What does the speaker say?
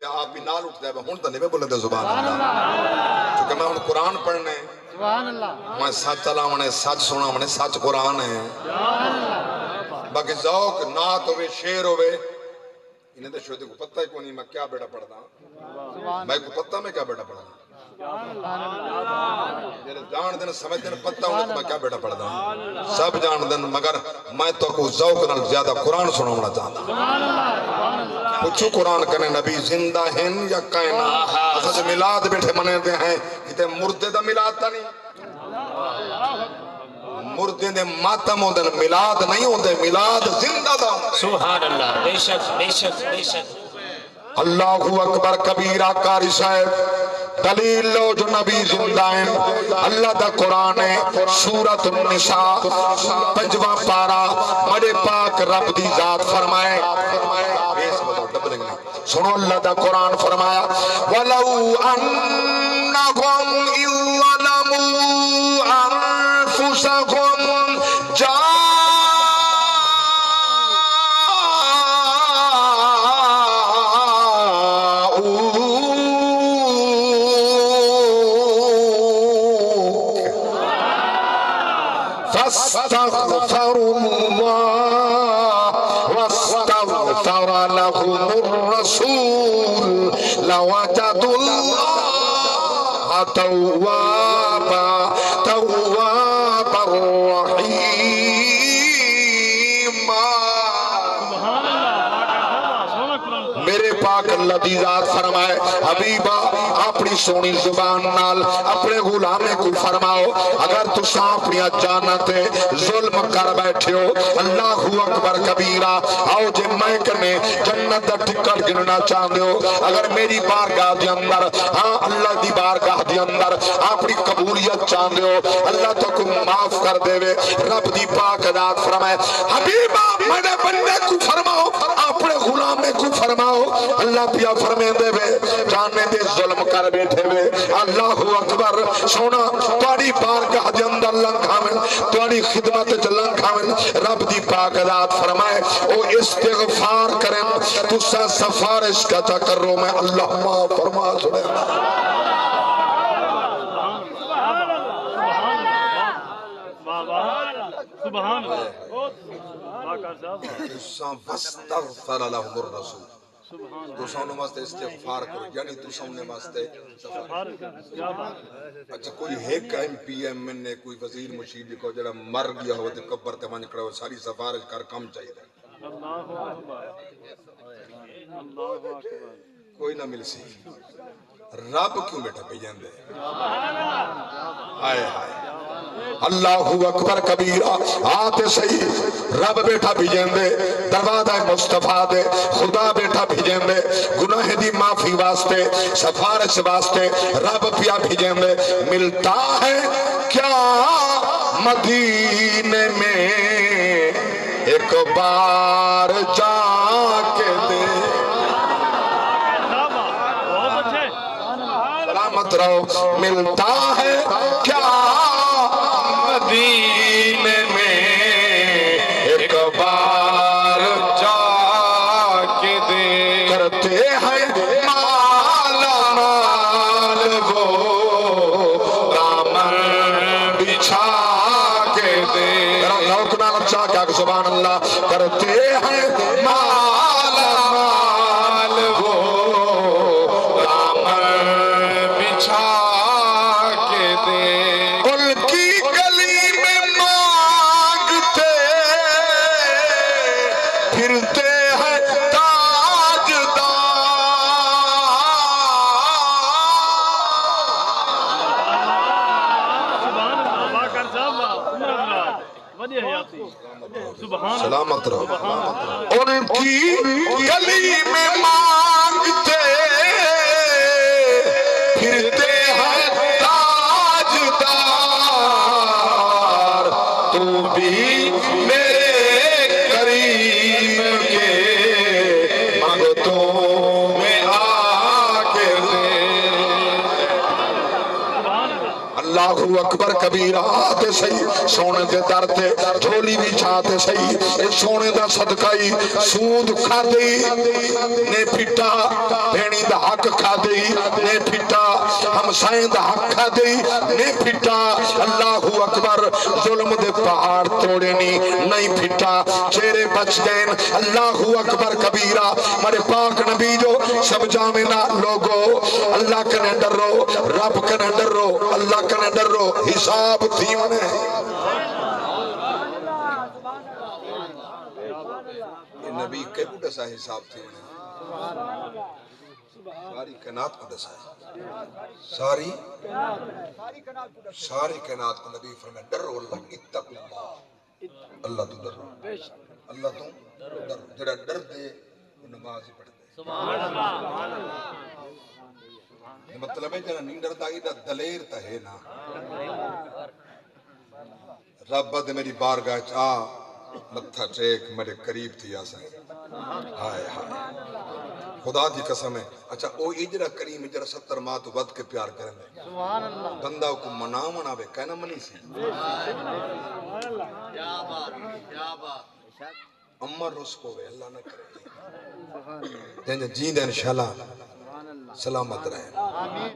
آپ ہی نال اٹھتا ہے ہوں تو نہیں بولے دے سبحان اللہ کیونکہ میں ہوں قرآن پڑھنے میں سچ چلاونے سچ سناونے سچ قرآن ہے باقی ذوق نات ہوئے شعر ہوئے انہیں تو شوید کو پتہ ہی کو نہیں میں کیا بیٹا پڑھتا ہوں میں کو پتہ میں کیا بیٹا پڑھتا ہوں میرے جان دن سمجھ دن پتہ ہونے کو میں کیا بیٹا پڑھتا ہوں سب جان دن مگر میں تو کو ذوق نال زیادہ قرآن سناونا چاہتا ہوں پوچھو قرآن کنے نبی زندہ ہیں یا کائنہ اساس ملاد بیٹھے منے دے ہیں کہ مردے دا ملاد تا نہیں مردے دے ماتم ہوندے ملاد نہیں ہوندے ملاد زندہ دا سبحان اللہ بے شک بے شک بے شک اللہ اکبر کبیرہ کاری صاحب دلیل لو جو نبی زندہ ہیں اللہ دا قرآن ہے سورۃ النساء 5واں پارہ بڑے پاک رب دی ذات فرمائے سنو اللہ دا قرآن فرمایا وَلَوْ أَنَّهُمْ إِذْ ظَلَمُوا أَنفُسَهُمْ فاستغفروا الله واستغفر لهم الرسول لوجدوا الله توابا رحيما میرے پاک اللہ دی ذات فرمائے حبیبہ اپنی سونی زبان نال اپنے غلامے کو فرماؤ اگر تساں اپنی جانتے ظلم کر بیٹھے ہو اللہ اکبر کبیرہ آؤ جے میں کنے جنت دا ٹکٹ گننا چاہتے ہو اگر میری بارگاہ دی اندر ہاں اللہ دی بارگاہ دی اندر اپنی قبولیت چاہتے ہو اللہ تو کو معاف کر دے وے رب دی پاک ذات فرمائے حبیبہ میرے بندے کو فرماؤ اپنے غلامے کو فرماؤ اللہ پیا فرمے دے وے جانے دے ظلم کر بیٹھے وے اللہ اکبر سونا توڑی بارگاہ دے اندر لنگھاویں توڑی خدمت چ لنگھاویں رب دی پاک ذات فرمائے او استغفار کریں تسا سفارش کا کرو میں اللہ معاف فرما چھوڑے سبحان اللہ واستغفر لهم الرسول تو سونے واسطے استغفار کرو یعنی تو سونے واسطے اچھا کوئی ایک ایم پی ایم نے کوئی وزیر مشیر کو جڑا مر گیا ہو تے قبر تے ون کھڑا ہو ساری سفارش کر کم چاہیے کوئی نہ مل سی رب کیوں بیٹھا پہ جاندے آئے ہائے اللہ اکبر کبیرہ آتے صحیح رب بیٹھا بھیجیں دے دروازہ مصطفیٰ دے خدا بیٹھا بھیجیں دے گناہ دی معافی واسطے سفارش واسطے رب پیا بھیجیں دے ملتا ہے کیا مدینے میں ایک بار جا کے دے سلامت رہو ملتا ہے کیا مدینے میں ایک بار جا کے دے کرتے ہیں مالا مال وہ دامن بچھا کے دے روکنا نچا کیا کہ سبحان اللہ کرتے ہیں مالا مال وہ دامن بچھا کے دے پھرتے ہیں تاجدار سلامت رہو ان کی گلی میں مانگتے پھرتے ہیں تاجدار تو بھی میرے کریم کے منگتوں میں آ کے دے اللہ اکبر کبیرہ تے صحیح سونے دے در تے جھولی بھی چھاتے صحیح اے سونے دا صدقائی سود کھا دی نے پھٹا بھینی دا حق کھا دی نے پھٹا ہمسائیں دا حق کھا دی نے پھٹا اللہ اکبر ظلم دے پہاڑ توڑے نہیں پھٹا چہرے بچ گئے اللہ اکبر کبیرہ میرے پاک نبی جو سب جامعہ لوگو اللہ کنے ڈرو رب کنے ڈرو اللہ کنے ڈرو حساب تھی منے نبی کے کو دسا حساب تھی منے ساری کائنات کو دسا ساری کائنات کو نبی فرمائے ڈرو اللہ اتقوا اللہ اللہ تو ڈرو اللہ تو ڈرو جڑا ڈر دے وہ نماز ہی پڑھ دے سبحان اللہ مطلب ہے جنا نہیں ڈرتا ہی دلیر تا ہے نا رب دے میری بارگاہ چ آ متھا ٹیک میرے قریب تھی آسا ہائے ہائے خدا دی قسم ہے اچھا او اجرا کریم اجرا 70 ماہ تو ود کے پیار کریں گے بندہ کو منا بے کہنا منی سی امر رس کو وے اللہ نہ کرے جین انشاءاللہ سلامت رہے